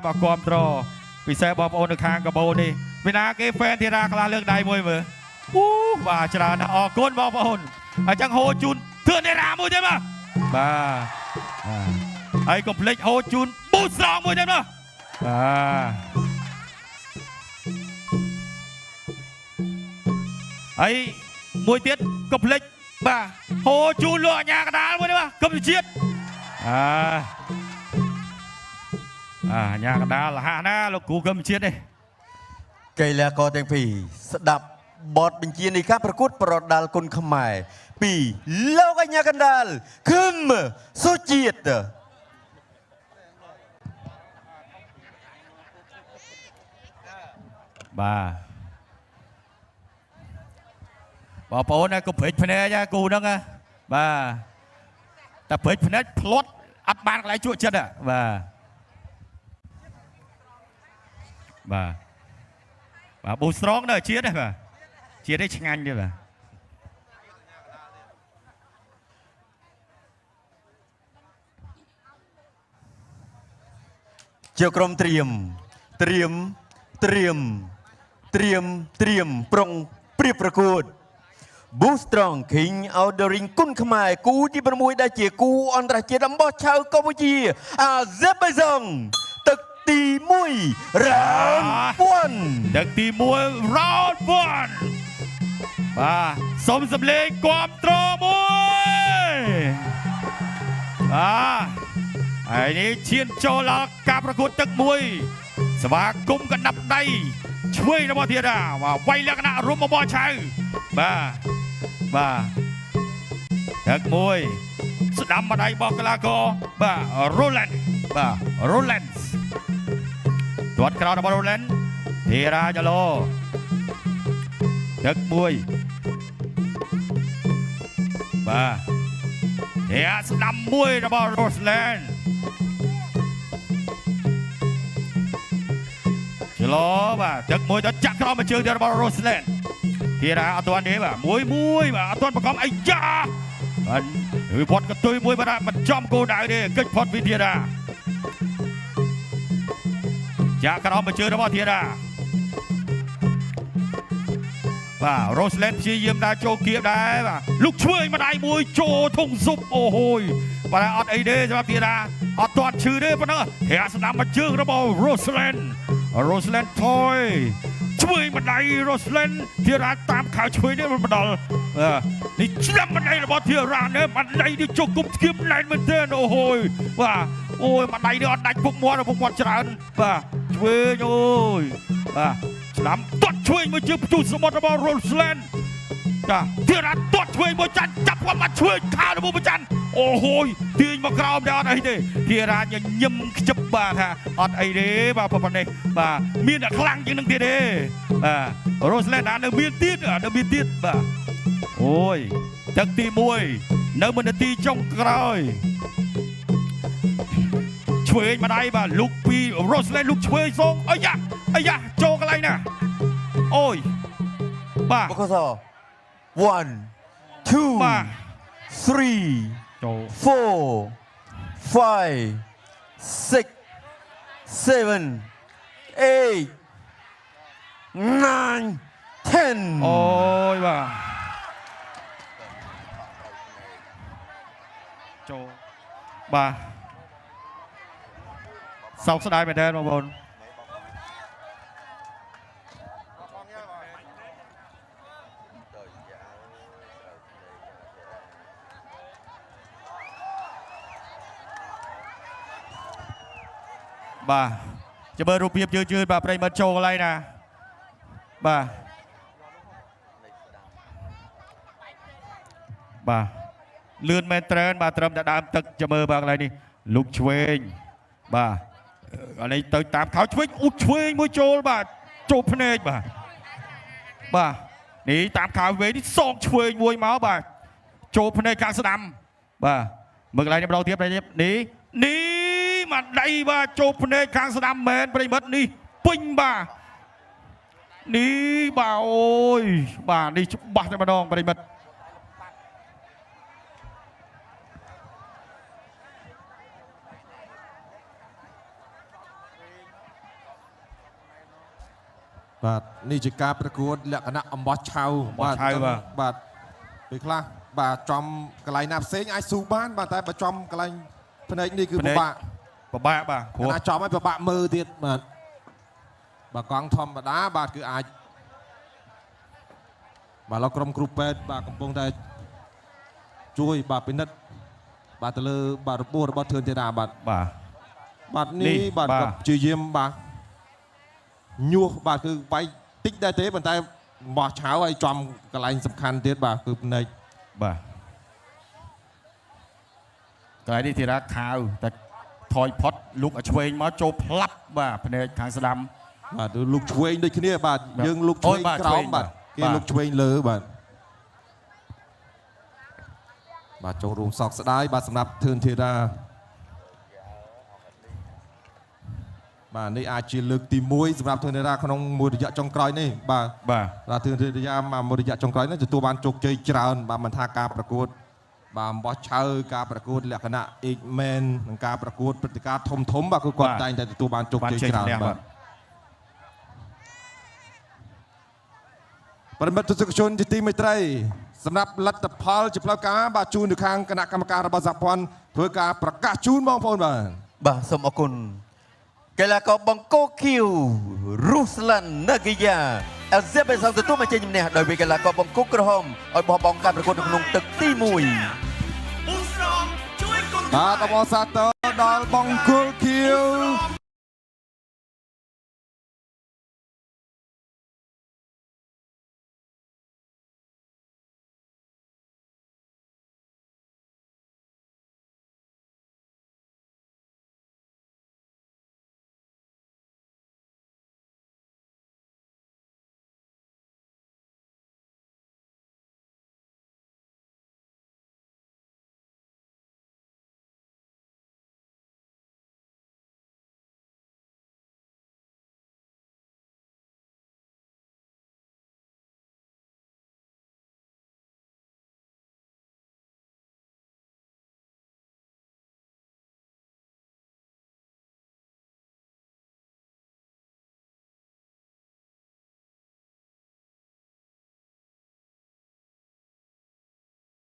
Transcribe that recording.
bà con trò vì xe bom ôn được hàng cả bầu đi vì na cái fan thì ra là lương đầy mùi mà bà chả là họ côn bom ôn ở trong hồ chun thường để ra mùi thế mà bà ấy complete hồ chun bút sòng mùi thế mà ấy mùi tiết complete bà hồ chun lụa nhà cả đá mùi thế mà cầm chiết nhà đá là hạ na là cú cầm chiết đây cây là có tiếng phì đập bọt bình chiên đi khắp cút bọt đal côn khăm mài phì lâu cái nhà căn đal khum số chiết bà bố này cũng phết phê nha cú đó nghe bà ta phết phê plot ắt ban lại chuột chân à bà bố strong đó chia đấy bà chia đấy chăng anh đi bà chiều crom triềm prong priệpประกวด Boostrong King Outdooring គុណខ្មែរគូទី6ដែលជាគូអន្តរជាតិអំបោះឆៅកម្ពុជាអាហ្សេបៃសុងទឹកទី1 round 1ទឹកទី1 round 1បាទសូមសម្លេងគាំទ្រមួយហើយនេះឈានចូលដល់ការប្រកួតទឹកមួយស្វាគមន៍កណ្ដាប់ដៃឆ្វេងរបស់ធារាវាយលក្ខណៈរុំអំបោះឆៅបាទទឹកមួយស្ដាំម្ដាយរបស់កីឡាករបាទ Roland ទាត់ក្រោយរបស់ Roland ធីរាចាឡូទឹកមួយបាទធារាស្ដាំមួយរបស់ Roland ចាឡូបាទទឹកមួយទៅចាក់ក្រោយមកជើងទៀតរបស់ Rolandធីរាអត់ទាន់ទេបាទមួយបាទអត់ទាន់ប្រកបអាយ៉ាបាទវាផុតកតុយមួយបាទមិនចំគោលដៅទេកិច្ចផុតពីធីរាចាក់ក្រោមមកជើងរបស់ធីរាបាទ Roseland ព្យាយាមដើរចូលគៀបដែរបាទលុកឆ្វេងម្ដាយមួយចូលធុងស៊ុបអូហូយបាទអត់អីទេសម្រាប់ធីរាអត់ទាន់ឈឺទេប៉ុណ្ណឹងធារាស្ដាំមកជើងរបស់ Roseland ថយឆ្វេងម្ដាយ Roseland ធីរាតាមខៅឆ្វេងនេះមិនដល់នេះឆ្នាំម្ដាយរបស់ធីរានេះម្ដាយនេះជុកគុំស្គៀបណែនមែនទេអូហូយបាទអូយម្ដាយនេះអត់ដាច់ពុកមាត់ច្រើនបាទឆ្វេងអូយបាទស្ដាំទាត់ឆ្វេងមួយជើងផ្ទុះសមុទ្ររបស់ Roseland ចាធីរាទាត់ឆ្វេងមួយចាន់ចាប់គាត់មកឆ្វេងខាងរបស់ប្រចាន់អូហូយទាញមកក្រោមតែអត់អីទេធីរាញញឹមខ្ជិបបាទថាអត់អីទេបាទប៉ុណ្ណេះបាទមានតែខ្លាំងជាងនឹងទៀតទេបាទ Roseland នៅមានទៀតបាទអូយទឹកទី1នៅមនាទីចុងក្រោយឆ្វេងម្ដាយបាទលុកពី Roseland លុកឆ្វេងសងអាយ៉ាចូលកន្លែងណាអូយបាទបកស 1 2 បាទ3 ចូល 4 5 6 7 8 9 10អូយបាទចូលបាទសោកស្ដាយមែនទេបងប្អូនបាទចាំមើលរូបភាពជឿនបាទប្រិយមិត្តចូលកន្លែងណាបាទលឿនមែនត្រែនបាទត្រឹមតែដើមទឹកចាំមើលបាទកន្លែងនេះលុកឆ្វេងបាទកន្លែងទៅតាមខោឆ្វេងឆ្វេងមួយចូលបាទចូលភ្នែកបាទនេះតាមខោវែងនេះសងឆ្វេងមួយមកបាទចូលភ្នែកខាងស្ដាំបាទមើលកន្លែងនេះម្ដងទៀតនេះមកដៃបាទចូលភ្នែកខាងស្ដាំមែនប្រិមិត្តនេះពេញបាទនេះបាទអូយបាទនេះច្បាស់តែម្ដងប្រិមិត្ត បាទនេះជាការប្រកួតលក្ខណៈអំបោះឆៅបាទពេលខ្លះបាទចំកន្លែងណាផ្សេងអាចស៊ូបានបាទតែបើចំកន្លែងភ្នែកនេះគឺពិបាក បាទព្រោះ អាចចំឲ្យពិបាកមើលទៀតបាទបើកង់ធម្មតាបាទគឺអាចបាទលោកក្រុមគ្រូពេទ្យបាទកំពុងតែជួយបាទពិនិត្យបាទទៅលើបាទរបួសរបស់ធឿនធីតាបាទ បាទនេះបាទក៏ព្យាយាមបាទញុះបាទគឺវាយតិចដែរទេប៉ុន្តែបោះឆៅឲ្យចំកន្លែងសំខាន់ទៀតបាទគឺភ្នែក បាទកន្លែងនេះធីតាខាវតែថយផុតលុកឲ្យឆ្វេងមកចូលផ្លាប់បាទភ្នែកខាងស្ដាំ បាទលុកឆ្វេងដូចគ្នាបាទយើងលុកឆ្វេងក្រោមបាទគេលុកឆ្វេងលើបាទបាទចូលរួមសោកស្ដាយបាទសម្រាប់ធឿនធីតាបាទនេះអាចជាលើកទី1សម្រាប់ធឿនធីតាក្នុងមួយរយៈចុងក្រោយនេះបាទធឿនធីតាមកមួយរយៈចុងក្រោយនេះទទួលបានជោគជ័យច្រើនបាទមិនថាការប្រកួតបាទអំបោះឆៅការប្រកួតលក្ខណៈ X Men និងការប្រកួតព្រឹត្តិការណ៍ធំបាទគឺគាត់តែងតែទទួលបានជោគជ័យច្រើនបាទប្រិមិត្តទស្សនិកជនជាទីមេត្រីសម្រាប់លទ្ធផលជាផ្លូវការបាទជូនទៅខាងគណៈកម្មការរបស់សហព័ន្ធធ្វើការប្រកាសជូនបងប្អូនបាទ បាទសូមអរគុណកីឡាករបង្គោលឃីវរុស្លាន់ណាហ្គីយ៉ាអេលហ្សេបេសងទទួលមកជ័យជំនះដោយវាយកីឡាករបង្គោលក្រហមឲ្យបោះបង់ការប្រកួតនៅក្នុងទឹកទី1 បាទអបអរសាទរដល់បង្គោលឃីវ